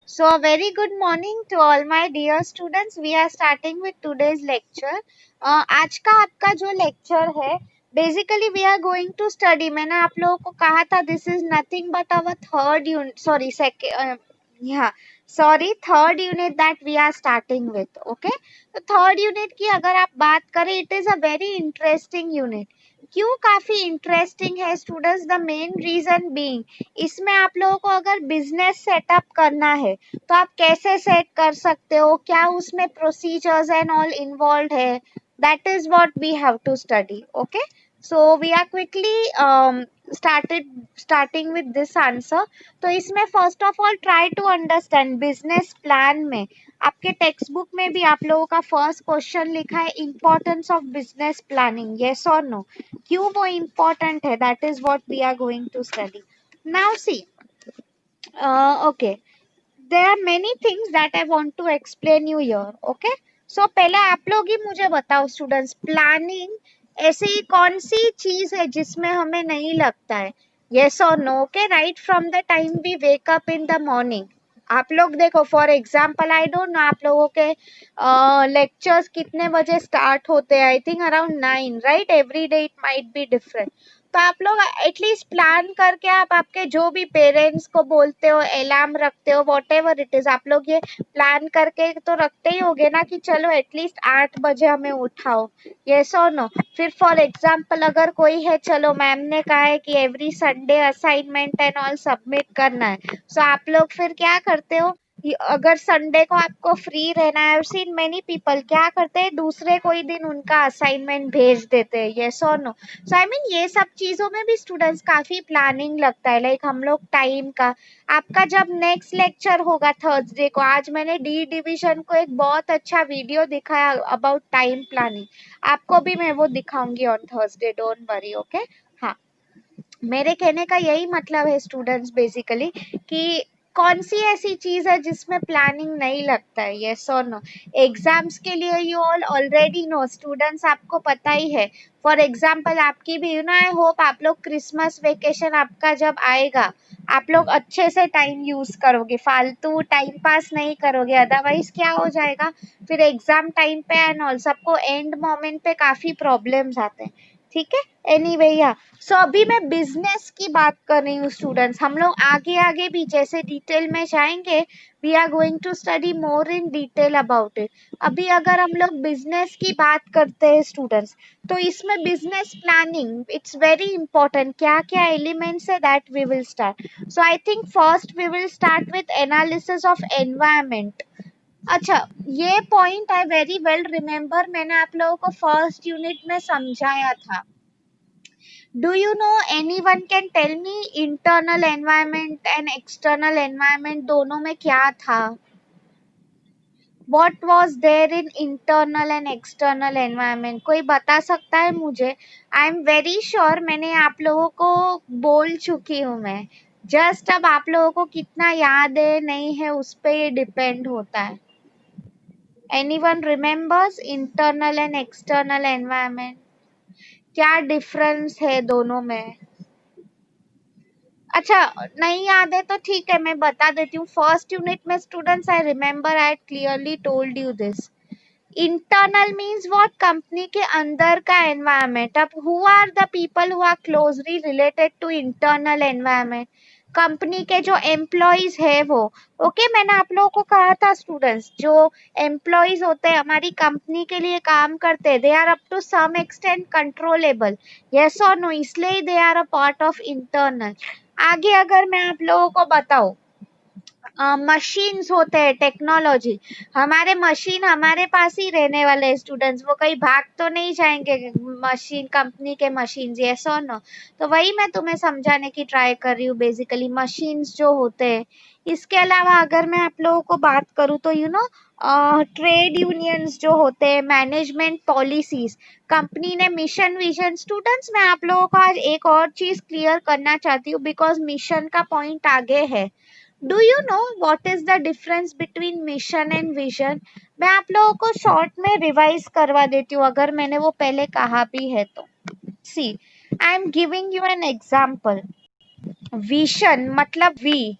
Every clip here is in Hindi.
So, a very good morning to all my dear students. We are starting with today's lecture. आज का आपका जो lecture है, basically we are going to study. मैंने आप लोगों को कहा था this is nothing but our third unit, sorry, second, yeah, sorry, third unit that we are starting with. Okay, तो third unit की अगर आप बात करें, it is a very interesting unit. क्यों काफी इंटरेस्टिंग है students? The main reason being, इसमें आप लोगों को अगर बिजनेस सेटअप करना है तो आप कैसे सेट कर सकते हो, क्या उसमें प्रोसीजर्स एंड ऑल इन्वॉल्व है, that is what we have to study. Okay, so we are quickly starting with this answer. तो इसमें first of all try to understand business plan में आपके टेक्स्ट बुक में भी आप लोगों का फर्स्ट क्वेश्चन लिखा है importance of business planning, yes और नो. क्यों वो इम्पोर्टेंट है, that is what we are going to study. Now see, okay, there are many things that I want to explain you here. Okay, so पहले आप लोग ही मुझे बताओ स्टूडेंट्स, प्लानिंग ऐसी कौन सी चीज है जिसमें हमें नहीं लगता है, yes or no. Okay, right from the time we wake up in the morning, आप लोग देखो for example, I don't know आप लोगों के लेक्चर्स कितने बजे स्टार्ट होते हैं. I think around 9, right? Every day it might be different. तो आप लोग एटलीस्ट प्लान करके आप आपके जो भी पेरेंट्स को बोलते हो, अलार्म रखते हो, वॉट एवर इट इज, आप लोग ये प्लान करके तो रखते ही होगे ना कि चलो एटलीस्ट 8 बजे हमें उठाओ, यस और नो. फिर फॉर एग्जाम्पल अगर कोई है, चलो मैम ने कहा है कि every Sunday assignment and all submit करना है, सो आप लोग फिर क्या करते हो, अगर संडे को आपको फ्री रहना है, आई हैव सीन मेनी पीपल क्या करते हैं, दूसरे कोई दिन उनका असाइनमेंट भेज देते हैं, यस और नो. सो आई मीन ये सब चीजों में भी स्टूडेंट्स काफी प्लानिंग लगता है. लाइक हम लोग टाइम का, आपका जब नेक्स्ट लेक्चर होगा थर्सडे को, आज मैंने डी डिवीजन को एक बहुत अच्छा वीडियो दिखाया अबाउट टाइम प्लानिंग, आपको भी मैं वो दिखाऊंगी on Thursday, don't worry. Okay, हाँ, मेरे कहने का यही मतलब है स्टूडेंट्स बेसिकली कि कौन सी ऐसी चीज है जिसमें प्लानिंग नहीं लगता है, यस और नो. एग्जाम्स के लिए you all already know students, आपको पता ही है. फॉर एग्जाम्पल आपकी भी, यू नो, आई होप आप लोग क्रिसमस वेकेशन आपका जब आएगा, आप लोग अच्छे से टाइम यूज करोगे, फालतू टाइम पास नहीं करोगे. अदरवाइज क्या हो जाएगा, फिर एग्जाम टाइम पे एंड ऑल सबको एंड मोमेंट पे काफी प्रॉब्लम्स आते हैं. ठीक है, एनीवे या, सो अभी मैं बिजनेस की बात कर रही हूँ स्टूडेंट्स. हम लोग आगे आगे भी जैसे डिटेल में जाएंगे, we are going to study more in detail about it. अभी अगर हम लोग बिजनेस की बात करते हैं स्टूडेंट्स, तो इसमें business planning it's very important. क्या क्या एलिमेंट्स है that we will start. So I think first we will start with analysis of environment. अच्छा, ये point I very well remember, मैंने आप लोगों को फर्स्ट यूनिट में समझाया था. Do you know anyone can tell me internal environment and external environment दोनों में क्या था? What was there in internal and external environment? कोई बता सकता है मुझे? I am very sure मैंने आप लोगों को बोल चुकी हूँ मैं. जस्ट अब आप लोगों को कितना याद है नहीं है उस पे ये डिपेंड होता है. Anyone remembers internal and external environment? क्या डिफरेंस है दोनों में? अच्छा, नहीं याद है तो ठीक है, मैं बता देती हूँ. फर्स्ट यूनिट में students, I remember I clearly told you this. Internal means what, company के अंदर का एनवायरनमेंट. अब who are the people who are closely related to internal environment? Company के जो एम्प्लॉयज है वो. ओके, मैंने आप लोगों को कहा था स्टूडेंट्स, जो एम्प्लॉयज होते हैं हमारी कंपनी के लिए काम करते हैं, they are up to some extent controllable, yes और नो, इसलिए they are a part of internal. आगे अगर मैं आप लोगों को बताऊं, मशीन्स होते हैं, टेक्नोलॉजी, हमारे मशीन हमारे पास ही रहने वाले स्टूडेंट्स, वो कहीं भाग तो नहीं जाएंगे मशीन, कंपनी के मशीन, यस और नो. तो वही मैं तुम्हें समझाने की ट्राई कर रही हूँ बेसिकली, मशीन्स जो होते हैं. इसके अलावा अगर मैं आप लोगों को बात करूँ तो यू नो, ट्रेड यूनियंस जो होते हैं, मैनेजमेंट पॉलिसीज, कंपनी ने मिशन विजन. स्टूडेंट्स मैं आप लोगों को आज एक और चीज क्लियर करना चाहती हूँ बिकॉज मिशन का पॉइंट आगे है. Do you know what is the difference between mission and vision? मैं आप लोगों को शॉर्ट में रिवाइज करवा देती हूँ अगर मैंने वो पहले कहा भी है तो. See, I am giving you an example. Vision मतलब वी,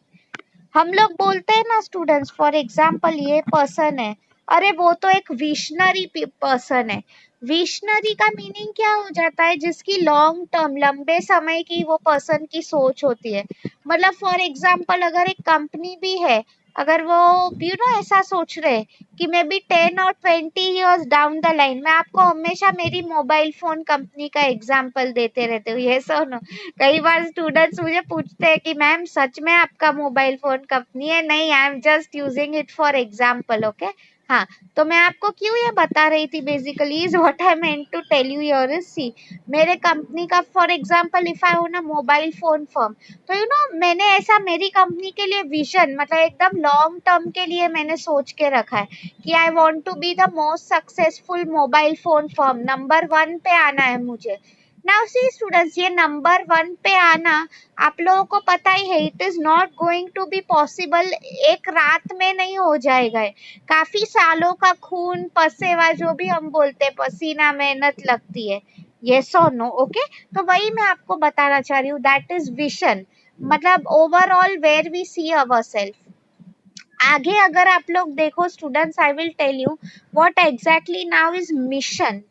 हम लोग बोलते हैं ना स्टूडेंट्स, फॉर एग्जाम्पल ये पर्सन है, अरे वो तो एक विशनरी पर्सन है। विशनरी का मीनिंग क्या हो जाता है? जिसकी लॉन्ग टर्म, लंबे समय की वो पर्सन की सोच होती है। मतलब फॉर एग्जाम्पल अगर एक कंपनी भी है, अगर वो ऐसा सोच रहे कि मे बी 10 और 20 years डाउन द लाइन, मैं आपको हमेशा मेरी मोबाइल फोन कंपनी का एग्जाम्पल देते रहते हूँ, ये सुनो। कई बार स्टूडेंट्स मुझे पूछते हैं कि मैम सच में आपका मोबाइल फोन कंपनी है? नहीं, I am just using it for example, okay. हाँ, तो मैं आपको क्यों ये बता रही थी, basically is what I meant to tell you here is, see मेरे कंपनी का for example if I own a mobile phone firm, तो मैंने ऐसा मेरी कंपनी के लिए विजन, मतलब एकदम लॉन्ग टर्म के लिए मैंने सोच के रखा है कि I want to be the most successful mobile phone firm, number 1 पे आना है मुझे। नाउ सी स्टूडेंट्स, ये नंबर 1 पे आना आप लोगों को पता ही है, it is not going to be possible, एक रात में नहीं हो जाएगा। काफी सालों का खून पसेवा, जो भी हम बोलते हैं, पसीना मेहनत लगती है, यस और नो, ओके। तो वही मैं आपको बताना चाह रही हूँ, दैट इज विजन, मतलब overall where we see our self. आगे अगर आप लोग देखो students, I will tell you what exactly now is mission.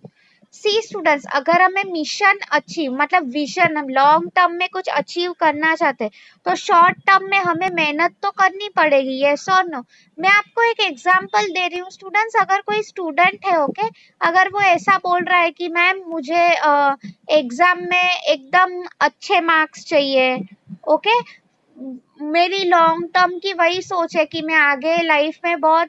See students, अगर हमें मिशन अचीव, मतलब विजन, हम लॉन्ग टर्म में कुछ अचीव करना चाहते हैं, तो शॉर्ट टर्म में हमें मेहनत तो करनी पड़ेगी, यस और नो। मैं आपको एक एग्जांपल दे रही हूँ स्टूडेंट्स, अगर कोई स्टूडेंट है, ओके, अगर वो ऐसा बोल रहा है कि मैम मुझे एग्जाम में एकदम अच्छे मार्क्स चाहिए, ओके, मेरी लॉन्ग टर्म की वही सोच है कि मैं आगे लाइफ में बहुत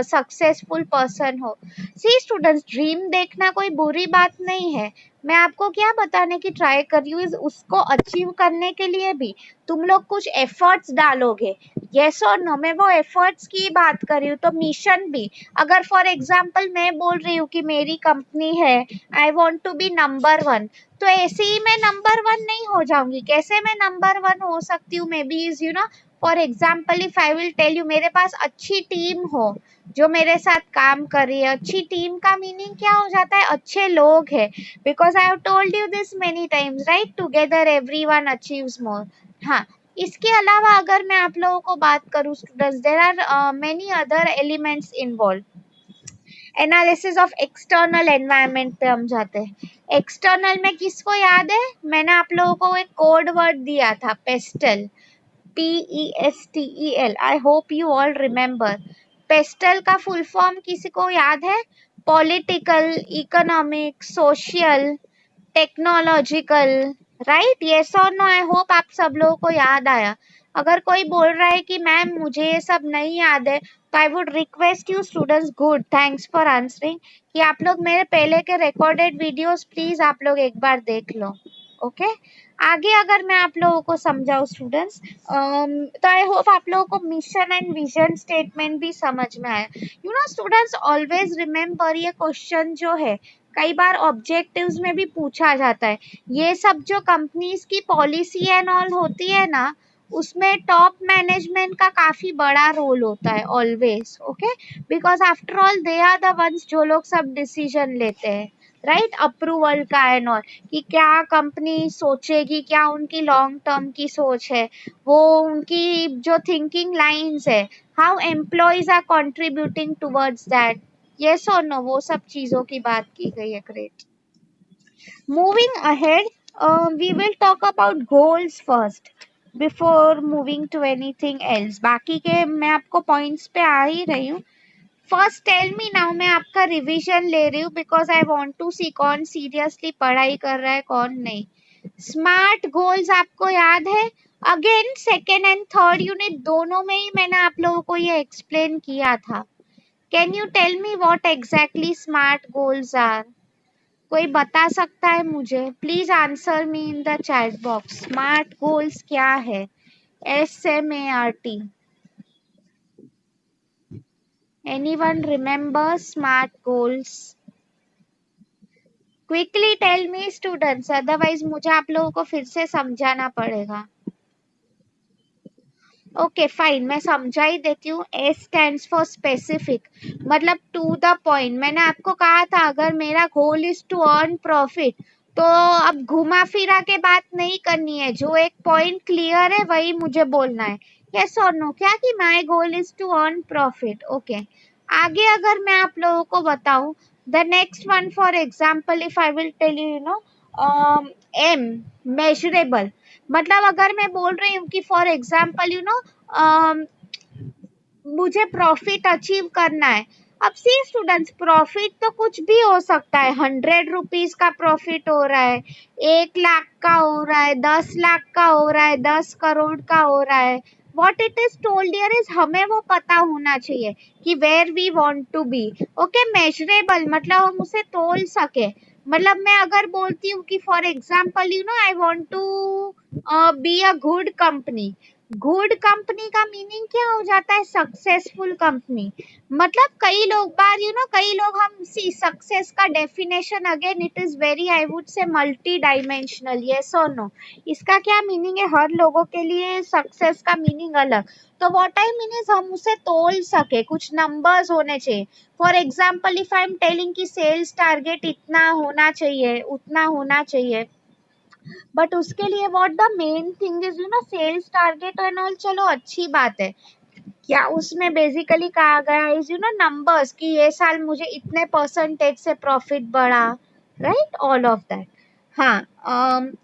सक्सेसफुल पर्सन हो। सी स्टूडेंट्स, ड्रीम देखना कोई बुरी बात नहीं है, मैं आपको क्या बताने की ट्राई कर रही हूँ, उसको अचीव करने के लिए भी तुम लोग कुछ एफर्ट्स डालोगे, यस और नो। मैं वो एफर्ट्स की बात कर रही हूँ। तो मिशन भी, अगर फॉर एग्जाम्पल मैं बोल रही हूँ कि मेरी कंपनी है, I want to be number 1, तो ऐसे ही मैं नंबर 1 नहीं हो जाऊंगी। कैसे मैं नंबर 1 हो सकती हूँ? May be is for example if I will tell you, मेरे पास अच्छी टीम हो जो मेरे साथ काम कर रही है। अच्छी टीम का मीनिंग क्या हो जाता है? अच्छे लोग है, because I have told you this many times, right, together everyone achieves more. हाँ, इसके अलावा अगर मैं आप लोगों को बात करूँ students, there are many other elements involve. Analysis of external environment पे हम जाते हैं। एक्सटर्नल में किसको याद है? मैंने आप लोगों को एक कोड वर्ड दिया था, pastel, PESTEL, I hope you all remember. Pastel का फुल फॉर्म किसी को याद है? Political, economic, social, technological, right, yes और नो। आई होप आप सब लोगों को याद आया। अगर कोई बोल रहा है कि मैम मुझे ये सब नहीं याद है, तो I would request you students, good, thanks for answering, कि आप लोग मेरे पहले के रिकॉर्डेड वीडियोस प्लीज आप लोग एक बार देख लो, ओके। आगे अगर मैं आप लोगों को समझाऊं स्टूडेंट्स, तो आई होप आप लोगों को मिशन एंड विजन स्टेटमेंट भी समझ में आया। स्टूडेंट्स, ऑलवेज रिमेम्बर, ये क्वेश्चन जो है कई बार ऑब्जेक्टिव्स में भी पूछा जाता है। ये सब जो कंपनीज की पॉलिसी एंड ऑल होती है ना, उसमें टॉप मैनेजमेंट का काफी बड़ा रोल होता है always, okay, because after all they are the ones जो लोग सब डिसीजन लेते हैं, राइट, अप्रूवल का एंड ऑल, कि क्या कंपनी सोचेगी, क्या उनकी लॉन्ग टर्म की सोच है, वो उनकी जो थिंकिंग लाइंस है, how employees are contributing towards that, yes or no, वो सब चीजों की बात की गई है। Great, moving ahead, we will talk about goals first before moving to anything else। बाकी के मैं आपको पॉइंट्स पे आ ही रही हूँ। फर्स्ट टेल मी नाउ, मैं आपका रिवीजन ले रही हूँ बिकॉज आई वांट टू सी कौन सीरियसली पढ़ाई कर रहा है कौन नहीं। स्मार्ट गोल्स आपको याद है? Again second and third unit दोनों में ही मैंने आप लोगों को ये एक्सप्लेन किया था। Can you tell me what exactly smart goals are? कोई बता सकता है मुझे? Please answer me in the chat box, smart goals क्या है? SMART, anyone remember smart goals? Quickly tell me students, otherwise मुझे आप लोगों को फिर से समझाना पड़ेगा। ओके फाइन, मैं समझा ही देती हूँ। S स्टैंड्स फॉर स्पेसिफिक, मतलब टू द पॉइंट। मैंने आपको कहा था अगर मेरा goal is to earn profit, तो अब घुमा फिरा के बात नहीं करनी है, जो एक पॉइंट क्लियर है वही मुझे बोलना है। यस और नो, क्या कि my goal is to earn profit. Okay, आगे अगर मैं आप लोगों को बताऊं, the next one for example if I will tell you, you know, um, measurable, मतलब अगर मैं बोल रही हूँ कि फॉर एग्जाम्पल यू नो मुझे प्रॉफिट अचीव करना है। अब सी स्टूडेंट्स, प्रॉफिट तो कुछ भी हो सकता है, 100 रुपीज का प्रॉफिट हो रहा है, 1 लाख का हो रहा है, 10 लाख का हो रहा है, 10 करोड़ का हो रहा है। What it is told here is, हमें वो पता होना चाहिए कि where we want to be. Okay, measurable मतलब हम उसे तोल सके। मतलब मैं अगर बोलती हूँ कि for example you know I want to be a good company, good company का मीनिंग क्या हो जाता है, सक्सेसफुल कंपनी। मतलब कई लोग बार यू नो कई लोग हम सी सक्सेस का definition again it is very I would say multi dimensional, yes और नो। इसका क्या मीनिंग है, हर लोगों के लिए सक्सेस का मीनिंग अलग। तो व्हाट आई मीन इज हम उसे तोल सके, कुछ नंबर्स होने चाहिए। For example if I am telling कि सेल्स टारगेट इतना होना चाहिए, उतना होना चाहिए, बट उसके लिए what the main thing is you know sales target and all, चलो अच्छी बात है। क्या उसमें बेसिकली कहा गया इज यू नो नंबर्स कि ये साल मुझे इतने परसेंटेज से प्रॉफिट बढ़ा, राइट, ऑल ऑफ दैट। हाँ,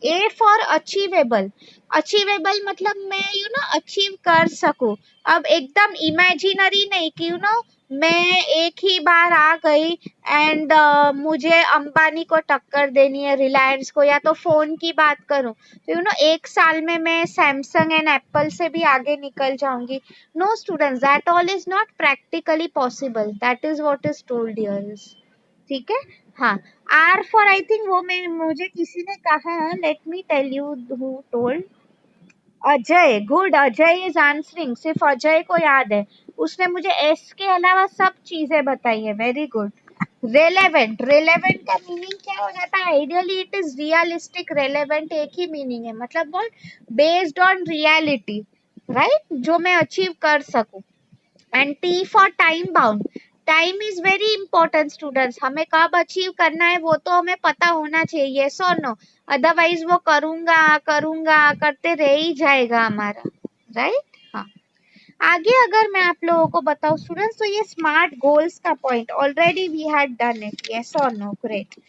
ए फॉर अचीवेबल, अचीवेबल मतलब मैं यू नो अचीव कर सकूं। अब एकदम इमेजिनरी नहीं कि यू नो मैं एक ही बार आ गई एंड मुझे अंबानी को टक्कर देनी है, रिलायंस को, या तो फोन की बात करूं तो यू नो एक साल में मैं सैमसंग एंड एप्पल से भी आगे निकल जाऊंगी। No students, that all is not practically possible, that is what is told here. ठीक है। हाँ, आर फॉर आई थिंक वो मैं मुझे किसी ने कहा, let me tell you who told, Ajay, good, Ajay is answering, सिर्फ अजय को याद है, उसने मुझे एस के अलावा सब चीजें बताई है, वेरी गुड। रेलेवेंट, रेलेवेंट का मीनिंग क्या हो जाता है, ideally it is realistic, relevant एक ही मीनिंग है, मतलब what, based on reality, right, जो मैं अचीव कर सकूं। And T for time bound, time is very important students, हमें कब अचीव करना है वो तो हमें पता होना चाहिए, यस और नो, अदरवाइज वो करूंगा करूंगा करते रह ही जाएगा हमारा, राइट। हाँ, आगे अगर मैं आप लोगों को बताऊं स्टूडेंट्स, तो ये स्मार्ट गोल्स का point already we had done it, yes और नो, ग्रेट।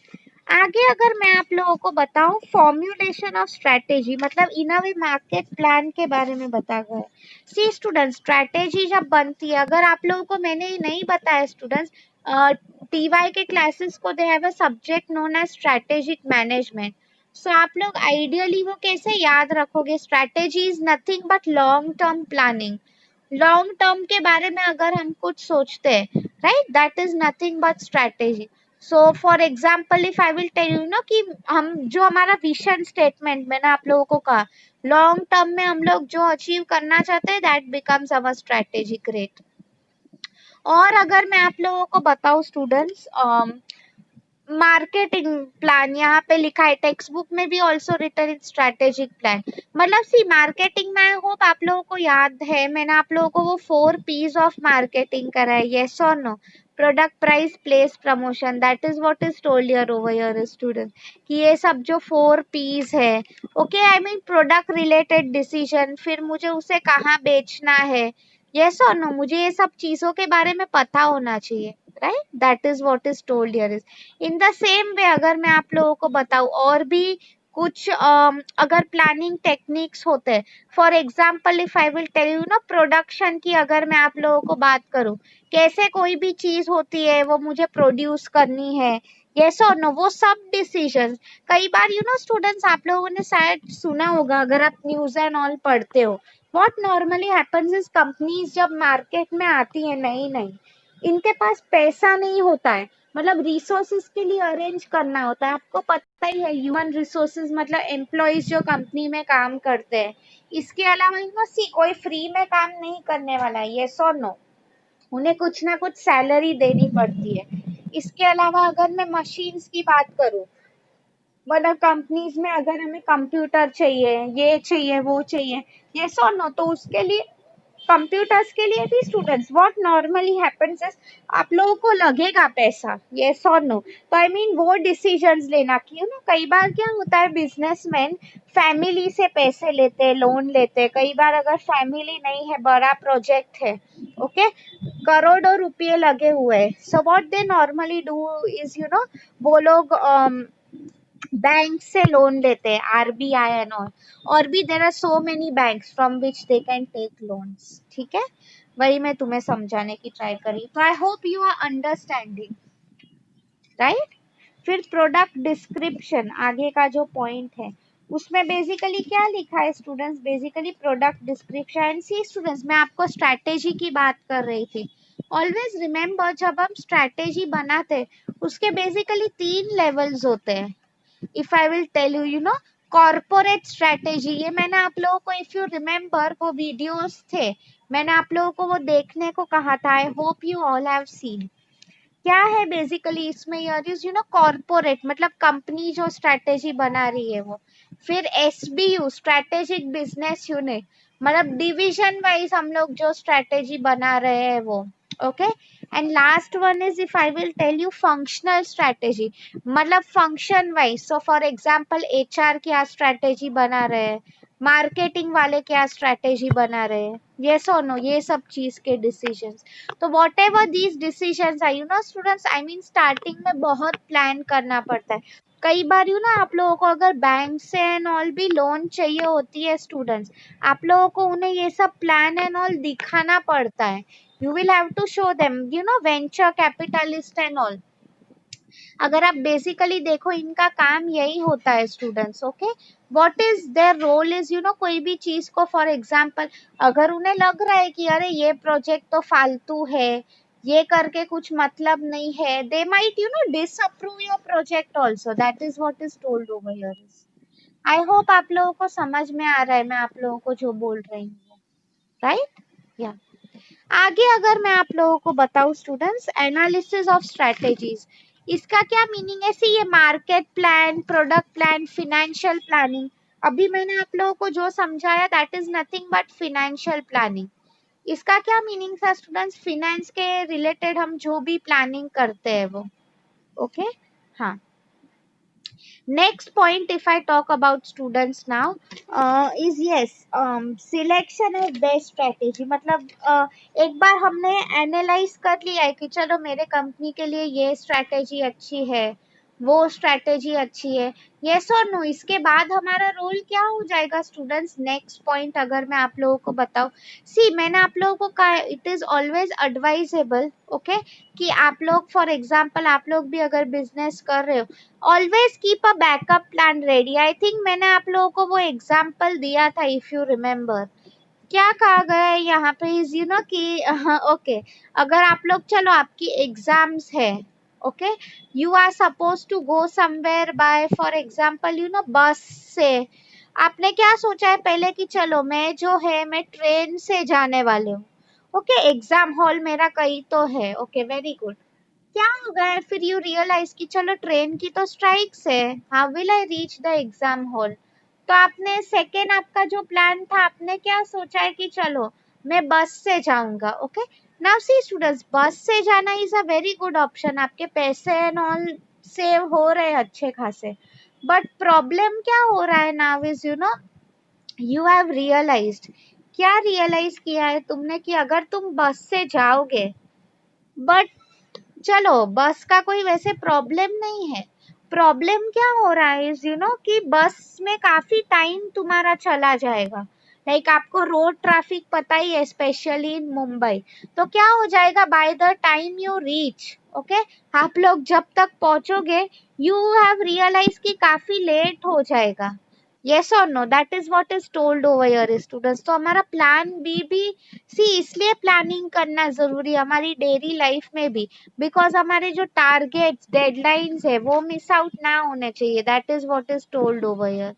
आगे अगर मैं आप लोगों को बताऊं फॉर्म्यूलेशन ऑफ स्ट्रेटेजी, मतलब इन अ वे मार्केट प्लान के बारे में बता गया है। सी स्टूडेंट्स, स्ट्रेटेजी जब बनती है, अगर आप लोगों को मैंने नहीं बताया स्टूडेंट्स, टीवाई के क्लासेस को they have a subject known as strategic management. So आप लोग आइडियली वो कैसे याद रखोगे, strategy is nothing but long term planning. Long term के बारे में अगर हम कुछ सोचते हैं, right, that is nothing but strategy. So for example if I will tell you know कि हम जो हमारा विजन स्टेटमेंट मैंने आप लोगों को कहा, लॉन्ग टर्म में हम लोग जो अचीव करना चाहते हैं that becomes our strategy, great. और अगर मैं आप लोगों को बताऊं स्टूडेंट्स, मार्केटिंग प्लान यहाँ पे लिखा है, टेक्स्ट बुक में भी also written in strategic plan. मतलब सी मार्केटिंग में आई होप आप लोगों को याद है, मैंने आप लोगों को वो 4 P's ऑफ मार्केटिंग करा है, यस और no, product, price, place, promotion, that is what is told here over here student, कि ये सब जो 4 P's है, okay, I mean product related decision, फिर मुझे उसे कहाँ बेचना है, यस और नो, मुझे ये सब चीजों के बारे में पता होना चाहिए, right, that is what is told here. In the same way अगर मैं आप लोगों को बताऊं और भी कुछ अगर प्लानिंग टेक्निक्स होते हैं, for example if I will tell you ना प्रोडक्शन की अगर मैं आप लोगों को बात करूं, कैसे कोई भी चीज होती है वो मुझे प्रोड्यूस करनी है, यस और नो, वो सब डिसीजन। कई बार यू नो स्टूडेंट्स, आप लोगों ने शायद सुना होगा अगर आप न्यूज एंड ऑल पढ़ते हो, what normally happens is companies जब मार्केट में आती है नई नई, इनके पास पैसा नहीं होता है, मतलब रिसोर्सेज के लिए अरेंज करना होता है, आपको पता ही है, ह्यूमन रिसोर्सेज मतलब एम्प्लॉयज जो कंपनी में काम करते हैं। इसके अलावा सी कोई फ्री में काम नहीं करने वाला है, यस और नो, उन्हें कुछ ना कुछ सैलरी देनी पड़ती है। इसके अलावा अगर मैं मशीन्स की बात करूं, मतलब कंपनीज में अगर हमें कंप्यूटर चाहिए, ये चाहिए, वो चाहिए, यस और नो, तो उसके लिए कंप्यूटर्स के लिए भी students what normally happens is आप लोगों को लगेगा पैसा, यस और नो, तो आई मीन वो डिसीजंस लेना कि ना कई बार क्या होता है बिजनेसमैन फैमिली से पैसे लेते हैं, लोन लेते हैं, कई बार अगर फैमिली नहीं है, बड़ा प्रोजेक्ट है, ओके, करोड़ों रुपये लगे हुए हैं, so what they normally do is वो लोग बैंक से लोन लेते हैं, आरबीआई एंड ऑल, और भी there are so many banks from which they can take loans, ठीक है, वही मैं तुम्हें समझाने की ट्राई करी, तो I hope you are understanding, right. फिर प्रोडक्ट डिस्क्रिप्शन आगे का जो पॉइंट है, उसमें बेसिकली क्या लिखा है स्टूडेंट्स, बेसिकली प्रोडक्ट डिस्क्रिप्शन, सी स्टूडेंट्स मैं आपको स्ट्रैटेजी की बात कर रही थी, ऑलवेज रिमेम्बर जब हम स्ट्रैटेजी बनाते उसके बेसिकली 3 लेवल्स होते हैं, if I will tell you, corporate strategy, ये मैंने आप लोगों को इफ यू रिमेम्बर वो वीडियोस थे, मैंने आप लोगों को वो देखने को कहा था, I hope you all have seen, क्या है बेसिकली इसमें, यार इज कॉर्पोरेट मतलब कंपनी जो स्ट्रेटेजी बना रही है वो, फिर एसबीयू स्ट्रेटेजिक बिजनेस यूनिट मतलब डिवीजन वाइज हम लोग जो स्ट्रेटेजी बना रहे हैं वो, okay, and last one is if I will tell you functional strategy मतलब function wise, so for example HR क्या स्ट्रेटेजी बना रहे हैं, मार्केटिंग वाले क्या स्ट्रेटेजी बना रहे हैं, यस और नो, ये सब चीज के डिसीजंस, तो what ever these decisions I students, I mean starting में बहुत प्लान करना पड़ता है, कई बार आप लोगों को अगर बैंक से एंड ऑल भी लोन चाहिए होती है स्टूडेंट्स, आप लोगों को उन्हें ये सब प्लान एंड ऑल दिखाना पड़ता है, you will have to show them venture capitalist and all, अगर आप बेसिकली देखो इनका काम यही होता है students, okay, what is their role is कोई भी चीज को फॉर एग्जांपल अगर उन्हें लग रहा है कि अरे ये प्रोजेक्ट तो फालतू है, ये करके कुछ मतलब नहीं है, they might disapprove your project also, that is what is told over here. I hope आप लोगों को समझ में आ रहा है मैं आप लोगों को जो बोल रही हूँ, राइट, या आगे अगर मैं आप लोगों को बताऊं स्टूडेंट्स, एनालिसिस ऑफ स्ट्रेटेजीज, इसका क्या मीनिंग है, सी ये market plan, product plan, financial planning, अभी मैंने आप लोगों को जो समझाया that is nothing but financial planning, इसका क्या मीनिंग था स्टूडेंट्स, फिनेंस के रिलेटेड हम जो भी प्लानिंग करते हैं वो, ओके, हाँ, next point if I talk about students now is yes, selection of best strategy मतलब एक बार हमने एनालाइज कर लिया है कि चलो मेरे कंपनी के लिए ये स्ट्रैटेजी अच्छी है, वो स्ट्रैटेजी अच्छी है, यस और नो, इसके बाद हमारा रोल क्या हो जाएगा स्टूडेंट्स, नेक्स्ट पॉइंट अगर मैं आप लोगों को बताऊं, सी मैंने आप लोगों को कहा it is always advisable, okay, कि आप लोग फॉर एग्जांपल आप लोग भी अगर बिजनेस कर रहे हो always keep a backup plan ready, I think मैंने आप लोगों को वो एग्जाम्पल दिया था इफ यू रिमेम्बर, क्या कहा गया है यहाँ पे इज कि ओके, अगर आप लोग चलो आपकी एग्जाम्स है, okay, you are suppose to go somewhere by for example bus से, आपने क्या सोचा है पहले कि चलो मैं जो है मैं ट्रेन से जाने वाले हूँ, ओके, एग्जाम हॉल मेरा कहीं तो है, ओके, वेरी गुड, क्या होगा है फिर यू रियलाइज कि चलो ट्रेन की तो स्ट्राइक्स है, how will I reach the exam hall, तो आपने सेकेंड आपका जो प्लान था आपने क्या सोचा है कि चलो मैं बस से जाऊंगा, ओके, नाउ सी स्टूडेंट्स बस से जाना is a very good option, आपके पैसे एंड ऑल सेव हो रहे हैं अच्छे खासे, बट प्रॉब्लम क्या हो रहा है now is you have realized, क्या रियलाइज किया है तुमने कि अगर तुम बस से जाओगे, बट चलो बस का कोई वैसे प्रॉब्लम नहीं है, प्रॉब्लम क्या हो रहा है इज कि बस में काफी टाइम तुम्हारा चला जाएगा, लाइक आपको रोड ट्रैफिक पता ही है स्पेशली इन मुंबई, तो क्या हो जाएगा by the time you reach, okay, आप लोग जब तक पहुंचोगे यू हैव रियलाइज कि काफी लेट हो जाएगा, यस और no, that is what is told over here students, तो हमारा प्लान भी सी इसलिए प्लानिंग करना जरूरी है हमारी डेली लाइफ में भी, बिकॉज हमारे जो टारगेट्स डेडलाइंस है वो मिस आउट ना होने चाहिए, that is what is told over here,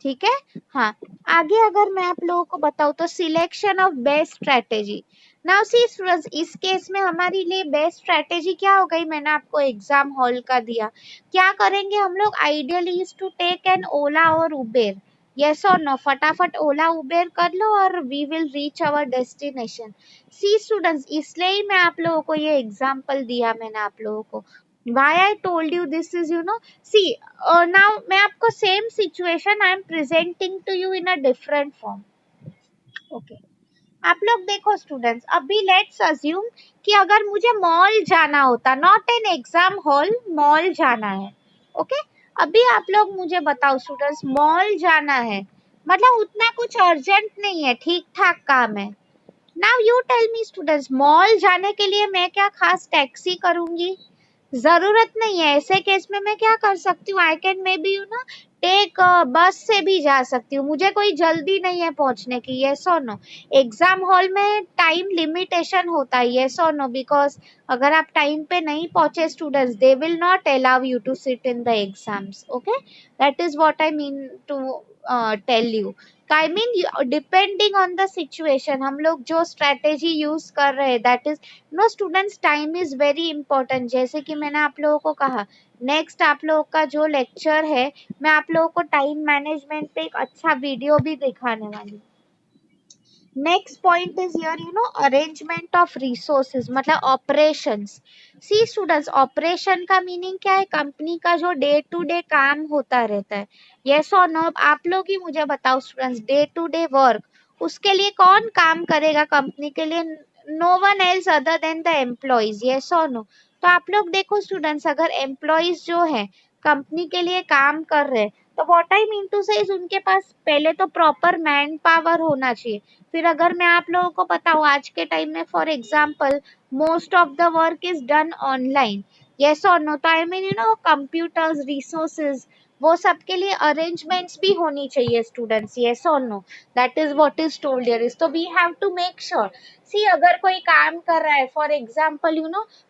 ठीक है, हाँ, आगे अगर मैं आप लोगों को बताऊं तो selection of best strategy, now see students इस केस में हमारे लिए बेस्ट स्ट्रेटेजी क्या हो गई, मैंने आपको एग्जाम हॉल का दिया, क्या करेंगे हम लोग, ideally is to take an Ola और उबेर, यस और नो? फटाफट ओला उबेर कर लो और we will reach our destination. See students, इसलिए ही मैं आप लोगों को ये एग्जांपल दिया मैंने आप लोगों को। Why I told you this is, see, now मैं आपको same situation I am presenting to you in a different form. Okay. आप लोग देखो स्टूडेंट्स, अभी लेट्स अज्यूम कि अगर मुझे मॉल जाना होता, not an exam hall, mall जाना है। ओके, अभी आप लोग मुझे बताओ स्टूडेंट्स, मॉल जाना है मतलब उतना कुछ अर्जेंट नहीं है, ठीक ठाक काम है। Now you tell me students, mall जाने के लिए मैं क्या खास टैक्सी करूंगी? जरूरत नहीं है। ऐसे केस में मैं क्या कर सकती हूँ, I can maybe take bus से भी जा सकती हूँ, मुझे कोई जल्दी नहीं है पहुंचने की। यस और नो? एग्जाम हॉल में टाइम लिमिटेशन होता है, यस और नो? बिकॉज अगर आप टाइम पे नहीं पहुंचे students, they will not allow you to sit in the exams. Okay, that is what I mean to tell you. I mean depending on the situation हम लोग जो स्ट्रेटेजी यूज कर रहे हैं, that is no students, time is very important. जैसे कि मैंने आप लोगों को कहा, नेक्स्ट आप लोगों का जो लेक्चर है, मैं आप लोगों को टाइम मैनेजमेंट पे एक अच्छा वीडियो भी दिखाने वाली हूँ। Next point is here, arrangement of resources, मतलब ऑपरेशंस। सी स्टूडेंट्स, ऑपरेशन का मीनिंग क्या है? कंपनी का जो डे टू डे काम होता रहता है। यस और नो? आप लोग ही मुझे बताओ students, day to day work उसके लिए कौन काम करेगा कंपनी के लिए? No one else other than the employees. Yes और नो? तो आप लोग देखो स्टूडेंट्स, अगर एम्प्लॉइज जो है कंपनी के लिए काम कर रहे हैं, तो व्हाट आई मीन टू से, उनके पास पहले तो प्रॉपर मैन पावर होना चाहिए। फिर अगर मैं आप लोगों को बताऊं, आज के टाइम में for example most of the work is done online. Yes और नो? तो आई मीन कंप्यूटर्स, रिसोर्सेज, वो सब के लिए अरेंजमेंट्स भी होनी चाहिए स्टूडेंट्स। यस और no? That is what is told here is, तो we have to make sure. See, अगर कोई काम कर रहा है फॉर एग्जांपल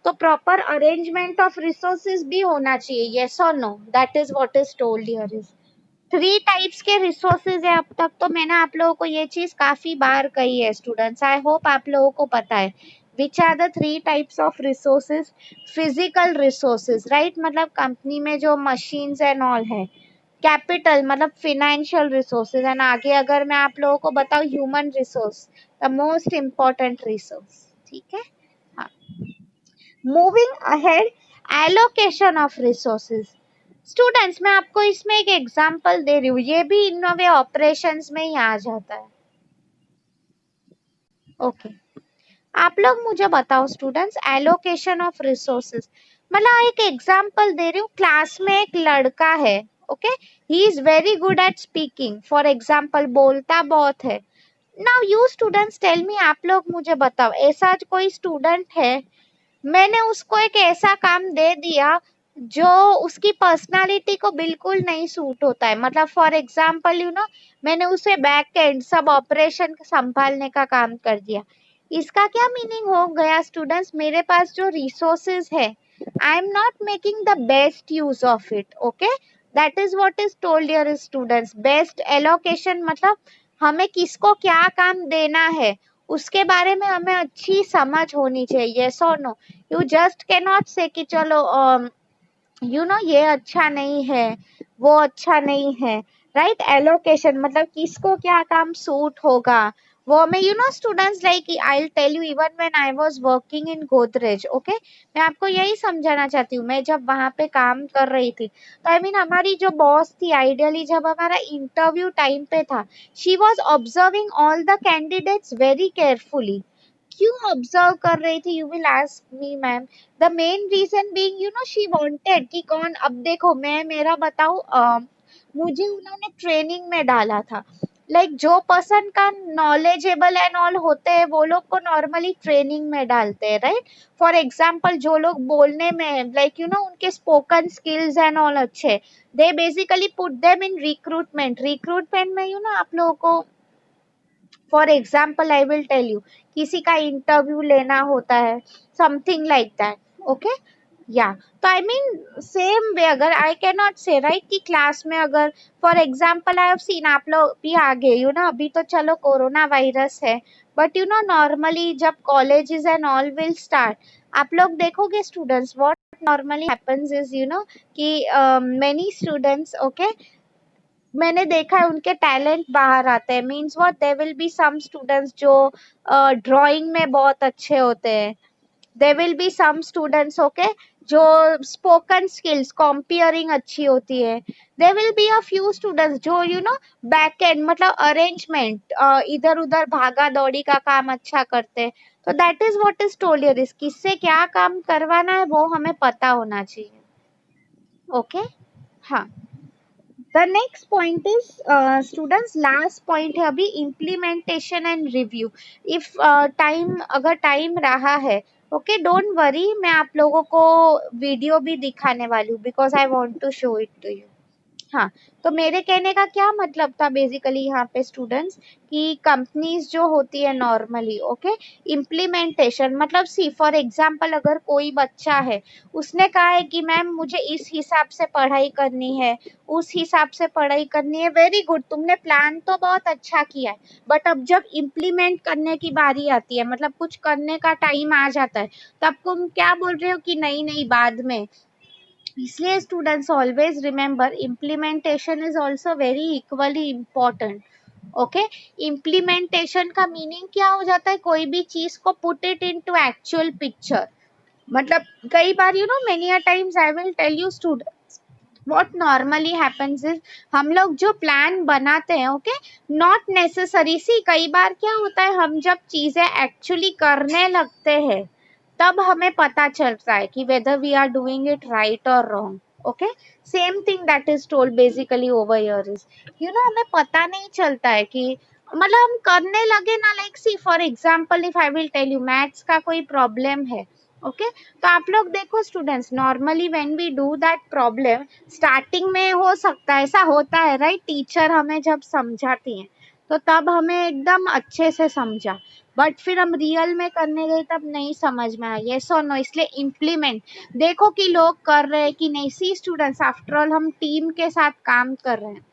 तो प्रॉपर अरेंजमेंट ऑफ रिसोर्सेज भी होना चाहिए। यस और no? That is what is told here is. Three types के रिसोर्सेज है। अब तक तो मैंने आप लोगों को ये चीज काफी बार कही है स्टूडेंट्स, आई होप आप लोगों को पता है। Which are the three types of resources? Physical resources, right, मतलब कंपनी में जो मशीन्स एंड ऑल है। कैपिटल मतलब फिनेंशियल रिसोर्सेज, एंड आगे अगर मैं आप लोगों को बताऊं, human resource, the most important resource. ठीक है, हाँ। Moving ahead, allocation of resources. Students, मैं आपको इसमें एक एग्जांपल दे रही हूँ, ये भी इन वे ऑपरेशंस में ही आ जाता है। ओके, आप लोग मुझे बताओ स्टूडेंट्स, एलोकेशन ऑफ रिसोर्सेज मतलब एक एग्जांपल दे रही हूँ। क्लास में एक लड़का है, okay, he is very good at speaking, for example बोलता बहुत है। Now you students tell me, आप लोग मुझे बताओ, ऐसा कोई स्टूडेंट है, मैंने उसको एक ऐसा काम दे दिया जो उसकी पर्सनालिटी को बिल्कुल नहीं सूट होता है, मतलब फॉर एग्जांपल मैंने उसे बैक एंड सब ऑपरेशन संभालने का काम कर दिया। इसका क्या मीनिंग हो गया स्टूडेंट्स? मेरे पास जो रिसोर्सेज है, I am not making the best use of it. Okay, that is what is told here students. Best allocation मतलब हमें किसको क्या काम देना है, उसके बारे में हमें अच्छी समझ होनी चाहिए। यस और no? You just can not say कि चलो ये अच्छा नहीं है, वो अच्छा नहीं है, राइट। एलोकेशन मतलब किसको क्या काम सूट होगा, वो हमें students, like I tell you, even when I was working in Godrej, okay, मैं आपको यही समझाना चाहती हूँ। मैं जब वहां पे काम कर रही थी, तो आई मीन हमारी जो बॉस थी, आइडियली जब हमारा इंटरव्यू टाइम पे था, she was observing all the candidates very carefully. क्यों ऑब्जर्व कर रही थी, you will ask me ma'am? The main reason being she wanted कि कौन, अब देखो मैं मेरा बताऊं, मुझे उन्होंने ट्रेनिंग में डाला था। लाइक जो पर्सन का नॉलेजेबल एंड ऑल होते हैं, वो लोग को नॉर्मली ट्रेनिंग में डालते हैं, राइट। फॉर एग्जाम्पल जो लोग बोलने में लाइक उनके स्पोकन स्किल्स एंड ऑल अच्छे, they basically put them in recruitment. Recruitment में आप लोगों को, for example I will tell you, किसी का इंटरव्यू लेना होता है, समथिंग लाइक दैट। ओके, या तो आई मीन सेम वे, अगर I can not say right कि क्लास में अगर for example I have seen, आप लोग भी आगे अभी तो चलो कोरोना वायरस है, बट नॉर्मली जब colleges and all will start, आप लोग देखोगे students, what normally happens is कि मेनी स्टूडेंट्स, ओके, मैंने देखा है उनके टैलेंट बाहर आते हैं। Means what, there will be some students जो ड्राइंग में बहुत अच्छे होते हैं, there will be some students, okay, जो spoken skills comparing अच्छी होती है। there will be a few students जो back end मतलब arrangement, इधर उधर भागा दौड़ी का काम अच्छा करते हैं। तो that is what is told here, is किससे क्या काम करवाना है वो हमें पता होना चाहिए। ओके हाँ, the next point is students last point है अभी, implementation and review। if time अगर टाइम रहा है, ओके डोंट वरी, मैं आप लोगों को वीडियो भी दिखाने वाली हूँ because I want to show it to you. हाँ, तो मेरे कहने का क्या मतलब था बेसिकली यहाँ पे स्टूडेंट्स, कि कंपनीज जो होती है नॉर्मली, ओके, इम्प्लीमेंटेशन मतलब सी फॉर एग्जांपल अगर कोई बच्चा है, उसने कहा है कि मैम मुझे इस हिसाब से पढ़ाई करनी है, उस हिसाब से पढ़ाई करनी है, वेरी गुड, तुमने प्लान तो बहुत अच्छा किया है, बट अब जब इम्प्लीमेंट करने की बारी आती है, मतलब कुछ करने का टाइम आ जाता है, तब तुम क्या बोल रहे हो कि नहीं नहीं बाद में। इसलिए students always remember implementation is also very equally important. Okay, implementation का मीनिंग क्या हो जाता है, कोई भी चीज को put it into actual picture. मतलब कई बार many a times I will tell you students, what normally happens is हम लोग जो प्लान बनाते हैं, ओके, नॉट नेसेसरी, सी कई बार क्या होता है, हम जब चीजें एक्चुअली करने लगते हैं तब हमें पता चलता है कि whether we are doing it right or wrong। okay, same thing that is told basically over here is, हमें पता नहीं चलता है कि मतलब हम करने लगे ना, like see for example if I will tell you maths का कोई प्रॉब्लम है, ओके, तो आप लोग देखो students, normally when we do that problem, starting में हो सकता है ऐसा होता है, राइट, टीचर हमें जब समझाती है तो तब हमें एकदम अच्छे से समझा, बट फिर हम रियल में करने गए तब नहीं समझ में आया, यस और नो। इसलिए इम्प्लीमेंट, देखो कि लोग कर रहे हैं कि नहीं, सी स्टूडेंट्स आफ्टर ऑल हम टीम के साथ काम कर रहे हैं।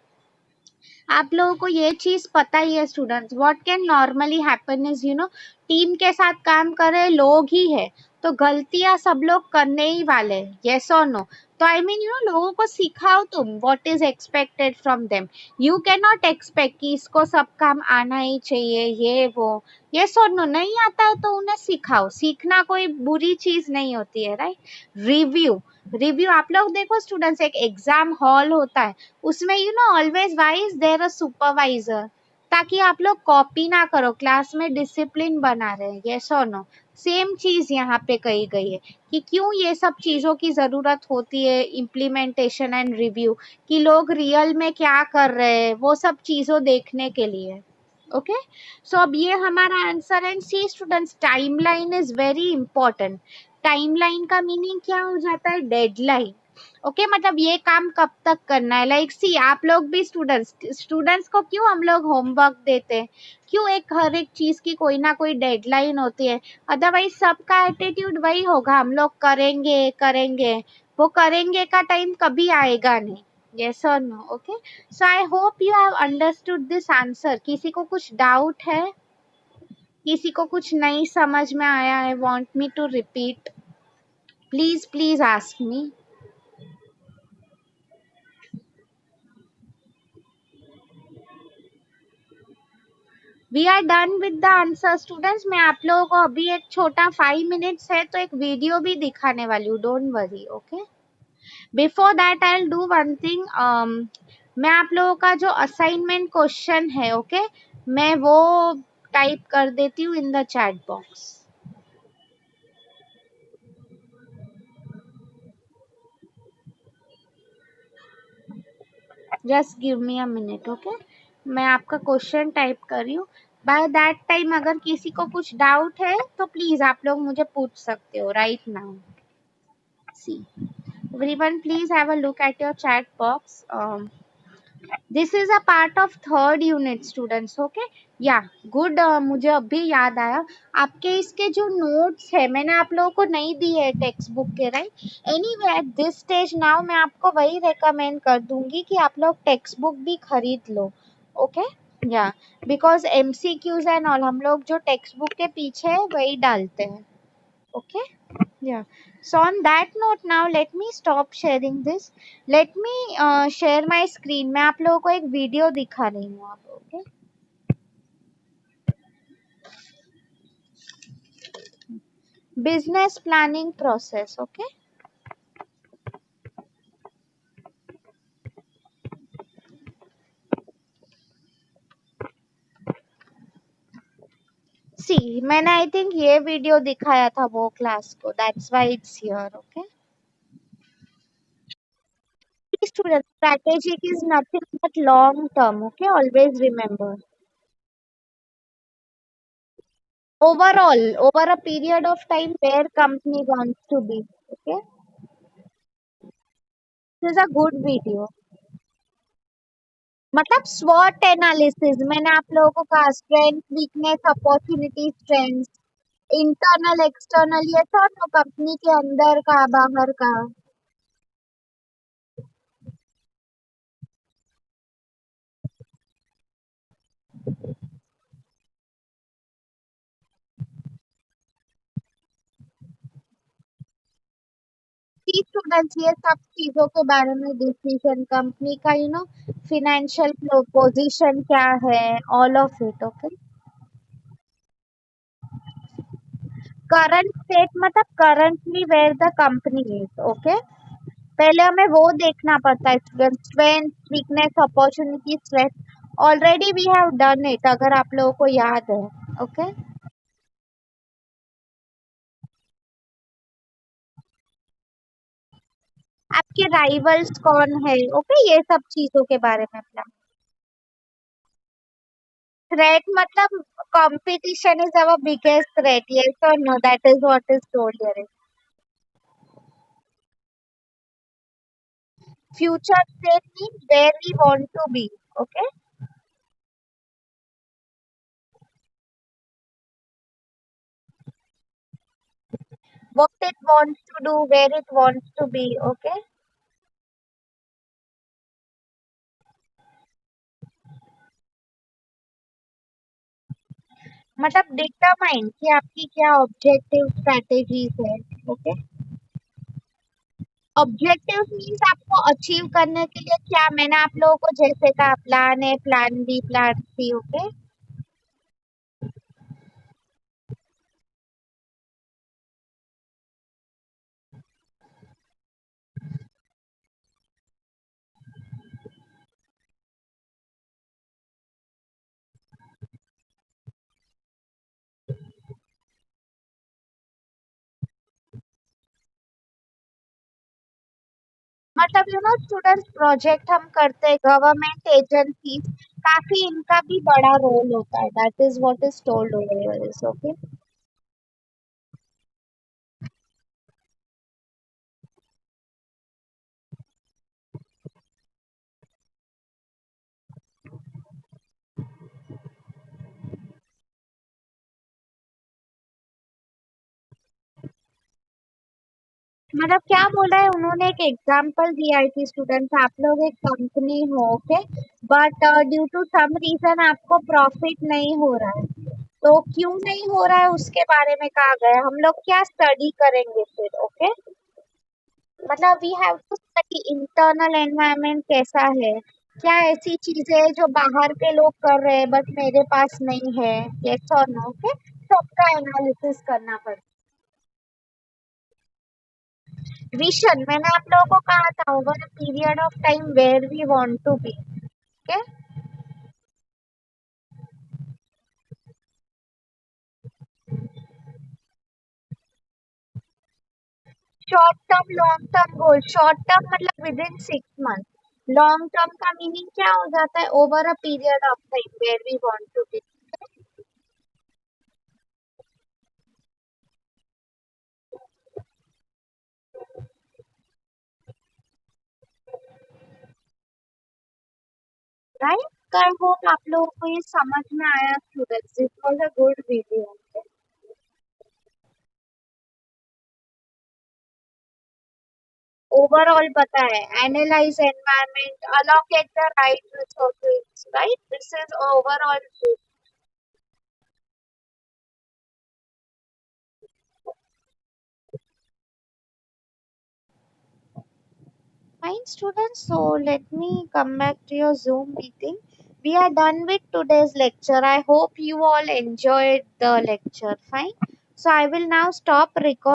आप लोगों को ये चीज पता ही है students, what can normally happen is, team के साथ काम कर रहे लोग ही है, तो गलतियां सब लोग करने ही वाले, यस और नो। तो आई मीन लोगों को सिखाओ तुम, what is expected from them. You can not expect कि इसको सब काम आना ही चाहिए, ये वो, यस और नो, नहीं आता है तो उन्हें सिखाओ, सीखना कोई बुरी चीज नहीं होती है, राइट। रिव्यू, रिव्यू आप लोग देखो स्टूडेंट्स, एक एग्जाम हॉल होता है, उसमें always why is there a supervisor, ताकि आप लोग कॉपी ना करो, क्लास में डिसिप्लिन बना रहे, यस और नो। सेम चीज यहाँ पे कही गई है कि क्यों ये सब चीजों की जरूरत होती है, इम्प्लीमेंटेशन एंड रिव्यू, कि लोग रियल में क्या कर रहे हैं वो सब चीजों देखने के लिए। ओके, सो अब ये हमारा आंसर है। See students, timeline is very important. Timeline का मीनिंग क्या हो जाता है, डेडलाइन। ओके, मतलब ये काम कब तक करना है, लाइक सी आप लोग भी स्टूडेंट्स, स्टूडेंट्स को क्यों हम लोग होमवर्क देते हैं, क्यों, एक हर एक चीज की कोई ना कोई डेडलाइन होती है, अदरवाइज सबका एटीट्यूड वही होगा, हम लोग करेंगे करेंगे, वो करेंगे का टाइम कभी आएगा नहीं, यस और no. Okay, so I hope you have understood this answer. किसी को कुछ डाउट है, किसी को कुछ नहीं समझ में आया है, want me to repeat, please please ask me. We are done with the answer students. मैं आप लोगों को अभी एक छोटा 5 मिनट्स है तो एक वीडियो भी दिखाने वाली हूँ, don't worry. Okay, before that I will do one thing, मैं आप लोगों का जो असाइनमेंट क्वेश्चन है, ओके, मैं वो टाइप कर देती हूँ इन the chat box. Just give me a minute, okay, मैं आपका क्वेश्चन टाइप कर रही हूँ। बाय दैट टाइम अगर किसी को कुछ डाउट है तो प्लीज आप लोग मुझे पूछ सकते हो right now. See everyone, please have a look at your chat box. This is a part of third unit students, okay, yeah, good। मुझे अभी याद आया, आपके इसके जो नोट्स है मैंने आप लोगों को नहीं दिए है टेक्स्ट बुक के, right. Anyway at this stage now मैं आपको वही रेकमेंड कर दूंगी कि आप लोग टेक्स्ट बुक भी खरीद लो, ओके, या बिकॉज एमसीक्यूज एंड ऑल हम लोग जो टेक्स्ट बुक के पीछे है वही डालते हैं, okay. Yeah. So on that note, now let me stop sharing this. Let me share my screen. मैं आप लोगों को एक वीडियो दिखा रही हूँ आप okay. Business planning process. Okay. See, मैंने आई थिंक ये वीडियो दिखाया था वो क्लास को. That's why it's here. Okay. Students, strategic is nothing but long term. Okay. Always remember. Overall, over a period of time where company wants to be. Okay. This is a good video. मतलब SWOT एनालिसिस मैंने आप लोगों को कहा strength weakness opportunity strength internal external ये सब तो कंपनी के अंदर का बाहर का. सी स्टूडेंट्स ये सब चीजों के बारे में डिसीजन कंपनी का फिनेंशियल पोजीशन क्या है all of it. Okay. Current state मतलब currently where the company is. Okay. पहले हमें वो देखना पड़ता है strength weakness opportunity strength already we have done it अगर आप लोगों को याद है. ओके. आपके राइवल्स कौन है. ओके. ये सब चीजों के बारे में प्लान. थ्रेट मतलब competition is our biggest threat. Yes और no that is what is told here. Future state means where we want to be. Okay. What it wants to do where it wants to be. Okay. मतलब डिटरमाइन कि आपकी क्या ऑब्जेक्टिव स्ट्रेटेजीज है. ओके. ऑब्जेक्टिव मीन्स आपको अचीव करने के लिए क्या मैंने आप लोगों को जैसे कहा plan A plan B plan C. Okay. मतलब स्टूडेंट्स प्रोजेक्ट हम करते हैं गवर्नमेंट एजेंसी काफी इनका भी बड़ा रोल होता है. That is what is told over. Okay. मतलब क्या बोला है उन्होंने एक एग्जांपल दिया है कि स्टूडेंट्स आप लोग एक कंपनी हो. Okay. But due to some reason आपको प्रॉफिट नहीं हो रहा है. तो क्यों नहीं हो रहा है उसके बारे में कहा गया हम लोग क्या स्टडी करेंगे फिर. ओके. मतलब we have to study internal environment कैसा है. क्या ऐसी चीजें है जो बाहर के लोग कर रहे हैं बट मेरे पास नहीं है. यस और नो. ओके. सबका एनालिसिस करना पड़ता है. विजन मैंने आप लोगों को कहा था over a period of time where we want to be. Okay. Short term long term goal. Short term मतलब within 6 month. Long term का मीनिंग क्या हो जाता है over a period of time where we want to be. Right. I hope आप लोगों को ये समझ में आया students. This was a good video. Overall पता है analyse environment allocate the right resources. Right. This is overall. students. So let me come back to your Zoom meeting. We are done with today's lecture. I hope you all enjoyed the lecture. Fine. So I will now stop recording.